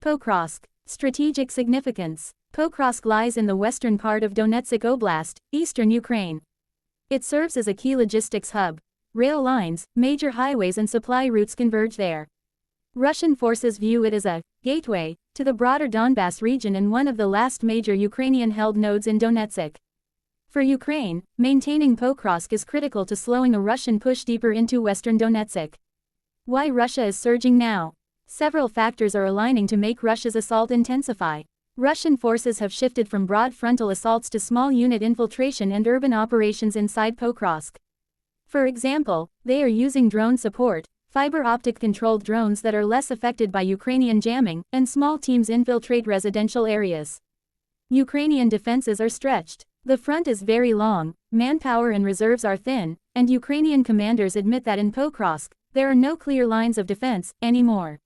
Pokrovsk. Strategic significance. Pokrovsk lies in the western part of Donetsk Oblast, eastern Ukraine. It serves as a key logistics hub. Rail lines, major highways and supply routes converge there. Russian forces view it as a gateway to the broader Donbass region and one of the last major Ukrainian-held nodes in Donetsk. For Ukraine, maintaining Pokrovsk is critical to slowing a Russian push deeper into western Donetsk. Why Russia is surging now? Several factors are aligning to make Russia's assault intensify. Russian forces have shifted from broad frontal assaults to small unit infiltration and urban operations inside Pokrovsk. For example, they are using drone support, fiber optic controlled drones that are less affected by Ukrainian jamming, and small teams infiltrate residential areas. Ukrainian defenses are stretched. The front is very long, manpower and reserves are thin, and Ukrainian commanders admit that in Pokrovsk, there are no clear lines of defense anymore.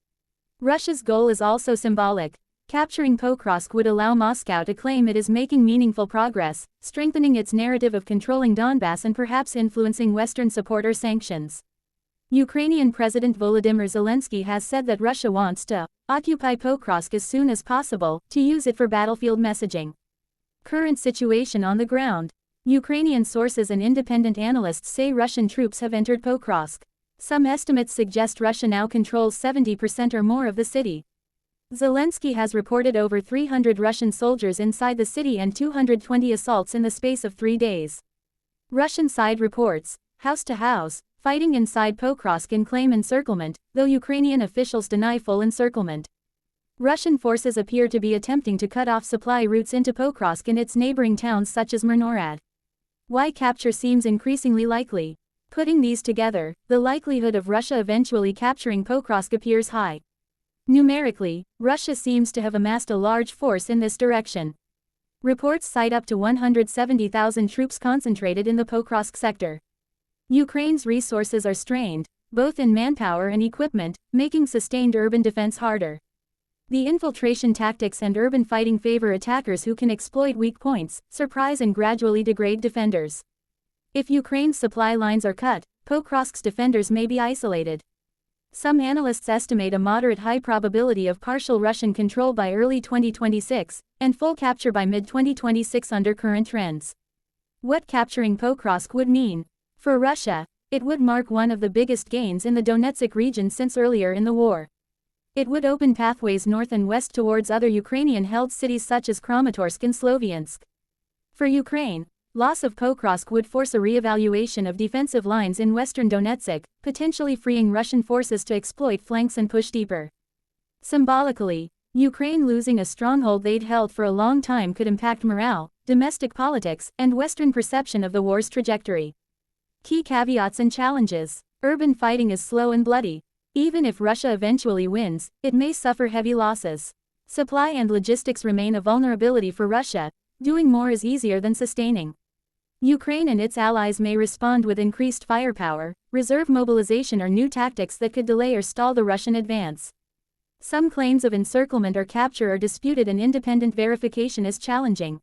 Russia's goal is also symbolic. Capturing Pokrovsk would allow Moscow to claim it is making meaningful progress, strengthening its narrative of controlling Donbass and perhaps influencing Western support or sanctions. Ukrainian President Volodymyr Zelensky has said that Russia wants to occupy Pokrovsk as soon as possible, to use it for battlefield messaging. Current situation on the ground. Ukrainian sources and independent analysts say Russian troops have entered Pokrovsk. Some estimates suggest Russia now controls 70% or more of the city. Zelensky has reported over 300 Russian soldiers inside the city and 220 assaults in the space of 3 days. Russian side reports, house to house, fighting inside Pokrovsk and claim encirclement, though Ukrainian officials deny full encirclement. Russian forces appear to be attempting to cut off supply routes into Pokrovsk and its neighboring towns such as Mirnorad. Why capture seems increasingly likely. Putting these together, the likelihood of Russia eventually capturing Pokrovsk appears high. Numerically, Russia seems to have amassed a large force in this direction. Reports cite up to 170,000 troops concentrated in the Pokrovsk sector. Ukraine's resources are strained, both in manpower and equipment, making sustained urban defense harder. The infiltration tactics and urban fighting favor attackers who can exploit weak points, surprise and gradually degrade defenders. If Ukraine's supply lines are cut, Pokrovsk's defenders may be isolated. Some analysts estimate a moderate high probability of partial Russian control by early 2026, and full capture by mid-2026 under current trends. What capturing Pokrovsk would mean? For Russia, it would mark one of the biggest gains in the Donetsk region since earlier in the war. It would open pathways north and west towards other Ukrainian-held cities such as Kramatorsk and Sloviansk. For Ukraine, loss of Pokrovsk would force a re-evaluation of defensive lines in western Donetsk, potentially freeing Russian forces to exploit flanks and push deeper. Symbolically, Ukraine losing a stronghold they'd held for a long time could impact morale, domestic politics, and Western perception of the war's trajectory. Key caveats and challenges. Urban fighting is slow and bloody. Even if Russia eventually wins, it may suffer heavy losses. Supply and logistics remain a vulnerability for Russia. Doing more is easier than sustaining. Ukraine and its allies may respond with increased firepower, reserve mobilization or new tactics that could delay or stall the Russian advance. Some claims of encirclement or capture are disputed and independent verification is challenging.